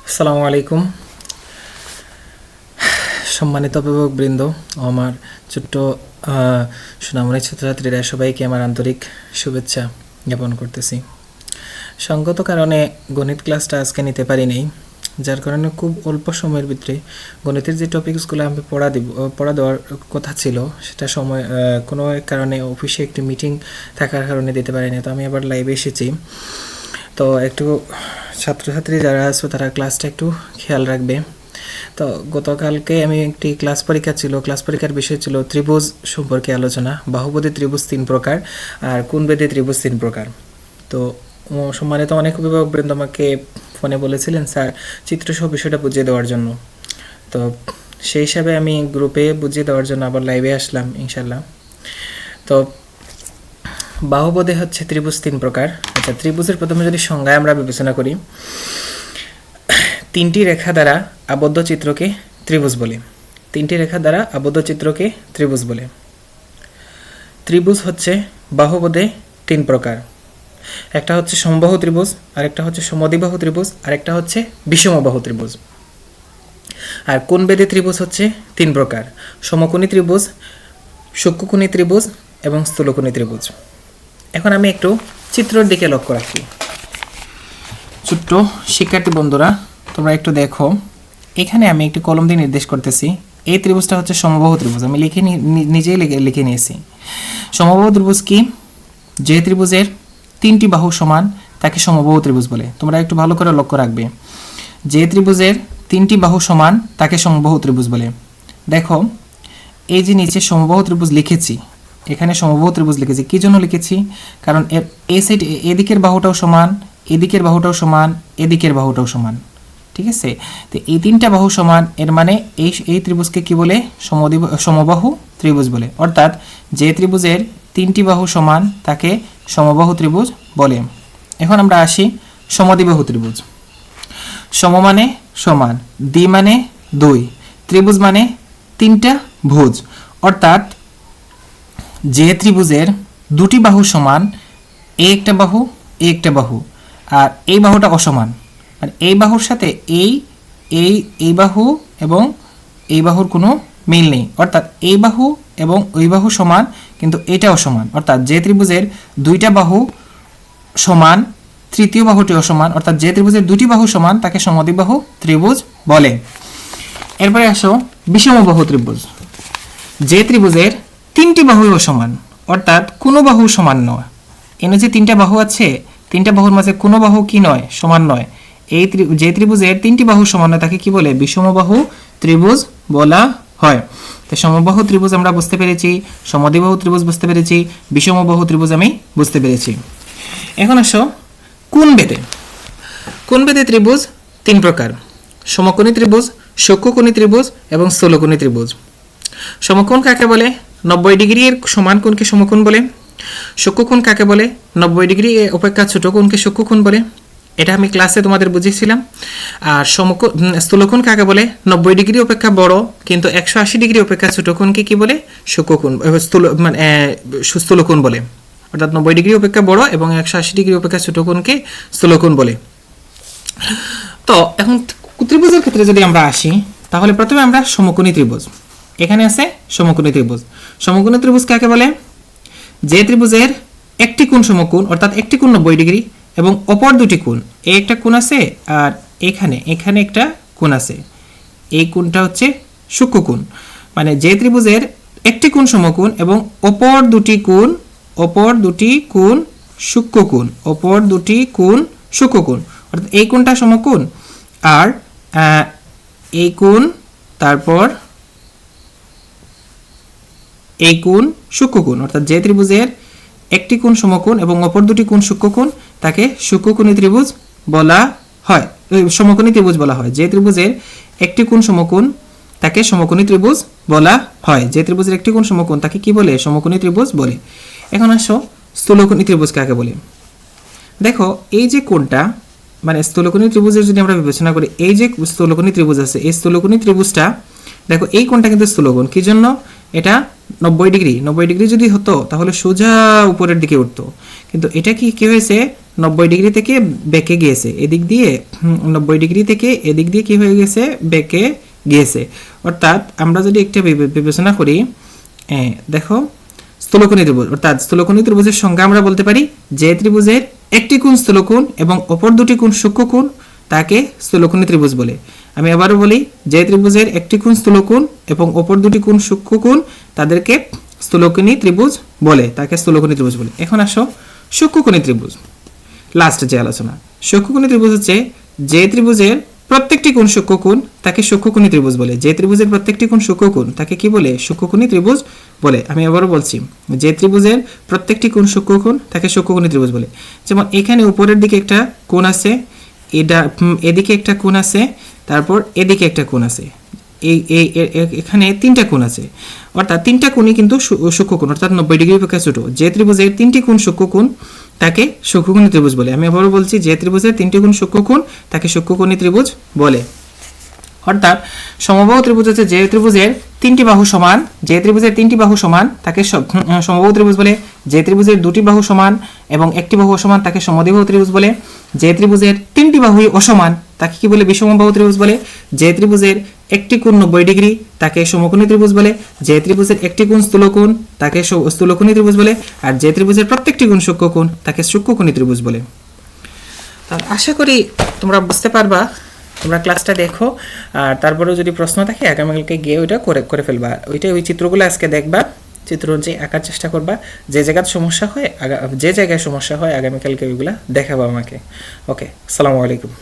আসসালামু আলাইকুম সম্মানিত অভিভাবকবৃন্দ ও আমার ছোট্ট সোনামণি ছাত্রছাত্রীরা সবাইকে আমার আন্তরিক শুভেচ্ছা জ্ঞাপন করতেছি। সঙ্গত কারণে গণিত ক্লাসটা আজকে নিতে পারিনি, যার কারণে খুব অল্প সময়ের ভিতরে গণিতের যে টপিকসগুলো আমি পড়া দেওয়ার কথা ছিল সেটা সময় কোনো এক কারণে অফিসে একটি মিটিং থাকার কারণে দিতে পারিনি। তো আমি আবার লাইভে এসেছি। তো একটু ছাত্রছাত্রী যারা আছে তারা ক্লাসটা একটু খেয়াল রাখবে। তো গতকালকে আমি একটি ক্লাস পরীক্ষার বিষয় ছিল ত্রিভুজ সম্পর্কে আলোচনা। বাহুপদী ত্রিভুজ 3 প্রকার আর কোণবেদী ত্রিভুজ 3 প্রকার। তো সম্মানিত অনেক অভিভাবকবৃন্দ আমাকে ফোনে বলেছিলেন স্যার চিত্রসহ বিষয়টা বুঝিয়ে দেওয়ার জন্য। তো সেই হিসাবে আমি গ্রুপে বুঝিয়ে দেওয়ার জন্য আবার লাইভে আসলাম ইনশাল্লাহ। তো বাহুপদী হচ্ছে ত্রিভুজ 3 প্রকার। আচ্ছা, ত্রিভুজের প্রথমে যদি সংজ্ঞায় আমরা বিবেচনা করি, 3টি রেখা দ্বারা আবদ্ধ চিত্রকে ত্রিভুজ বলে। 3টি রেখা দ্বারা আবদ্ধ চিত্রকে ত্রিভুজ বলে। ত্রিভুজ হচ্ছে বাহুপদে 3 প্রকার। একটা হচ্ছে সমবাহু ত্রিভুজ, আরেকটা হচ্ছে সমদ্বিবাহু ত্রিভুজ, আরেকটা হচ্ছে বিষমবাহু ত্রিভুজ। আর কোণবেদী ত্রিভুজ হচ্ছে 3 প্রকার: সমকোণী ত্রিভুজ, সূক্ষ্মকোণী ত্রিভুজ এবং স্থূলকোণী ত্রিভুজ। এখন আমি একটু চিত্রের দিকে লক্ষ্য রাখি। ছোট্ট শিক্ষার্থী বন্ধুরা, তোমরা একটু দেখো, এখানে আমি একটি কলম দিয়ে নির্দেশ করতেছি। এই ত্রিভুজটা হচ্ছে সমবাহু ত্রিভুজ। আমি নিজেই লিখে নিয়েছি। সমবাহু ত্রিভুজ কি? যে ত্রিভুজের 3টি বাহু সমান তাকে সমবাহু ত্রিভুজ বলে। তোমরা একটু ভালো করে লক্ষ্য রাখবে। যে ত্রিভুজের 3টি বাহু সমান তাকে সমবাহু ত্রিভুজ বলে। দেখো, এই যে নিচে সমবাহু ত্রিভুজ লিখেছি, এখানে সমবাহু ত্রিভুজ লিখেছি। কি জন্য লিখেছি? কারণ এই সাইড এদিকের বাহুটাও সমান, এদিকের বাহুটাও সমান, এদিকের বাহুটাও সমান। ঠিক আছে? তো এই 3টা বাহু সমান, এর মানে এই ত্রিভুজকে কি বলে? সমবাহু ত্রিভুজ বলে। অর্থাৎ যে ত্রিভুজের 3টি বাহু সমান তাকে সমবাহু ত্রিভুজ বলে। এখন আমরা আসি সমদ্বিবাহু ত্রিভুজ। সম মানে সমান, দ্বি মানে 2, ত্রিভুজ মানে 3টা ভুজ। অর্থাৎ যে ত্রিভুজের 2টি বাহু সমান, এই একটা বাহু, এই একটা বাহু, আর এই বাহুটা অসমান, আর এই বাহুর সাথে এই বাহু এবং এই বাহুর কোনো মিল নেই। অর্থাৎ এই বাহু এবং ওই বাহু সমান, কিন্তু এটাও সমান। অর্থাৎ যে ত্রিভুজের 2টা বাহু সমান, তৃতীয় বাহুটি অসমান, অর্থাৎ যে ত্রিভুজের 2টি বাহু সমান তাকে সমদ্বিবাহু ত্রিভুজ বলে। এরপরে আসো বিষমবাহু ত্রিভুজ। যে ত্রিভুজের 3টি বাহুই অসমান, অর্থাৎ কোনো বাহু সমান নয়। এখানে যে 3টা বাহু আছে, 3টা বাহুর মাঝে কোনো বাহু কি নয়? সমান নয়। যে ত্রিভুজের 3টি বাহু সমান নয় তাকে কি বলে? বিষমবাহু ত্রিভুজ বলা হয়। তো সমবাহু ত্রিভুজ আমরা বুঝতে পেরেছি, সমদ্বিবাহু ত্রিভুজ বুঝতে পেরেছি, বিষমবাহু ত্রিভুজ আমি বুঝতে পেরেছি। এখন আসো কোণবেদে। কোণবেদে ত্রিভুজ 3 প্রকার: সমকোণী ত্রিভুজ, সূক্ষ্মকোণী ত্রিভুজ এবং স্থূলকোণী ত্রিভুজ। সমকোণ কাকে বলে? 90 ডিগ্রির সমান কোণকে সমকোণ বলে। সূক্ষ্মকোণ কাকে বলে? 90 ডিগ্রি অপেক্ষা ছোট কোণকে সূক্ষ্মকোণ বলে। এটা আমি ক্লাসে তোমাদের বুঝিয়েছিলাম। আর স্থূলকোণ কাকে বলে? 90 ডিগ্রি অপেক্ষা বড় কিন্তু 180 ডিগ্রি অপেক্ষা ছোট কোণকে কি বলে? সূক্ষ্মকোণ, স্থূলকোণ বলে। অর্থাৎ 90 ডিগ্রি অপেক্ষা বড় এবং 180 ডিগ্রি অপেক্ষা ছোট কোণকে স্থূলকোণ বলে। তো এখন ত্রিভুজের ক্ষেত্রে যদি আমরা আসি, তাহলে প্রথমে আমরা সমকোণী ত্রিভুজ। এখানে আছে সমকোণী ত্রিভুজ। সমকোণী ত্রিভুজ কাকে বলে? যে ত্রিভুজের একটি কোণ সমকোণ, অর্থাৎ একটি কোণ 90 ডিগ্রি এবং অপর দুটি কোণ, এই একটা কোণ আছে আর এখানে একটা কোণ আছে, এই কোণটা হচ্ছে সূক্ষ্মকোণ। মানে যে ত্রিভুজের একটি কোণ সমকোণ এবং অপর দুটি কোণ সূক্ষ্মকোণ, অপর দুটি কোণ সূক্ষ্মকোণ। অর্থাৎ এই কোণটা সমকোণ আর এই কোণ, তারপর এই কোণ সূক্ষ্মকোণ। অর্থাৎ যে ত্রিভুজের একটি কোণ সমকোণ এবং অপর দুটি কোণ সূক্ষ্মকোণ তাকে সূক্ষ্মকোণী ত্রিভুজ বলা হয়, সমকোণী ত্রিভুজ বলা হয়। যে ত্রিভুজের একটি কোণ সমকোণ তাকে সমকোণী ত্রিভুজ বলা হয়। যে ত্রিভুজের একটি কোণ সমকোণ তাকে কি বলে? সমকোণী ত্রিভুজ বলে। এখন আসো স্থূলকোণী ত্রিভুজ কাকে বলে। দেখো, এই যে কোণটা, মানে স্থূলকোণী ত্রিভুজের যদি আমরা বিবেচনা করি, এই যে স্থূলকোণী ত্রিভুজ আছে, এই স্থূলকোণী ত্রিভুজটা দেখো, এই কোণটা কিন্তু স্থূলকোণ। কি জন্য? এটা 90 ডিগ্রি যদি হতো তাহলে সোজা উপরের দিকে উঠতো, কিন্তু এটা কি হয়েছে? 90 ডিগ্রি থেকে বেঁকে গিয়েছে, এদিক দিয়ে 90 ডিগ্রি থেকে এদিক দিয়ে কি হয়ে গেছে, বেঁকে গিয়েছে। অর্থাৎ আমরা যদি একটা বিবেচনা করি, দেখো স্থূলকোণী ত্রিভুজ, অর্থাৎ স্থূলকোণী ত্রিভুজের সংজ্ঞা আমরা বলতে পারি যে ত্রিভুজের একটি কোণ স্থূলকোণ এবং অপর দুটি কোণ সূক্ষ্মকোণ তাকে স্থূলকোণী ত্রিভুজ বলে। আমি আবারও বলি, যে ত্রিভুজের একটি কোণ স্থূলকোণ এবং অপর দুটি কোণ সূক্ষ্মকোণ তাদেরকে স্থূলকোণী ত্রিভুজ বলে, তাকে স্থূলকোণী ত্রিভুজ বলে। এখন আসো সূক্ষ্মকোণী ত্রিভুজ, লাস্ট যে আলোচনা। সূক্ষ্মকোণী ত্রিভুজ হচ্ছে যে ত্রিভুজের প্রত্যেকটি কোণ সূক্ষ্মকোণ তাকে সূক্ষ্মকোণী ত্রিভুজ বলে। যে ত্রিভুজের প্রত্যেকটি কোণ সূক্ষ্মকোণ তাকে কি বলে, সূক্ষ্মকোণী ত্রিভুজ বলে। আমি আবারও বলছি, যে ত্রিভুজের প্রত্যেকটি কোণ সূক্ষ্মকোণ তাকে সূক্ষ্মকোণী ত্রিভুজ বলে। যেমন এখানে উপরের দিকে একটা কোণ আছে, এদিকে একটা কোণ আছে, তারপর এদিকে একটা কোণ আছে, এখানে 3টা কোণ আছে, অর্থাৎ 3টা কোণই কিন্তু সূক্ষ্মকোণ, অর্থাৎ 90 ডিগ্রি অপেক্ষা ছোট। যে ত্রিভুজের 3টি কোণ সূক্ষ্মকোণ তাকে সূক্ষ্মকোণী ত্রিভুজ বলে। আমি আবারও বলছি, যে ত্রিভুজের 3টি কোণ সূক্ষ্মকোণ তাকে সূক্ষ্মকোণী ত্রিভুজ বলে। অর্থাৎ সমবাহু ত্রিভুজ হচ্ছে যে ত্রিভুজের 3টি বাহু সমান, যে ত্রিভুজের 3টি বাহু সমান তাকে সমবাহু ত্রিভুজ বলে। যে ত্রিভুজের 2টি বাহু সমান এবং একটি বাহু অসমান তাকে সমদ্বিবাহু ত্রিভুজ বলে। যে ত্রিভুজের 3টি বাহুই অসমান তাকে কি বলে, বিষমবাহু ত্রিভুজ বলে। যে ত্রিভুজের একটি কোণ 90 ডিগ্রি তাকে সমকোণী ত্রিভুজ বলে। যে ত্রিভুজের একটি কোণ স্থূলকোণ তাকে স্থূলকোণী ত্রিভুজ বলে। আর যে ত্রিভুজের প্রত্যেকটি কোণ সূক্ষ্মকোণ তাকে সূক্ষ্মকোণী ত্রিভুজ বলে। আশা করি তোমরা বুঝতে পারবা, তোমরা ক্লাসটা দেখো, আর তারপরেও যদি প্রশ্ন থাকে আগামীকালকে গিয়ে ওইটা করে ফেলবা। ওই চিত্রগুলো আজকে দেখবা, চিত্র অনুযায়ী আঁকার চেষ্টা করবা। যে জায়গায় সমস্যা হয় আগামীকালকে ওইগুলা দেখাবা আমাকে। ওকে, আসসালামু আলাইকুম।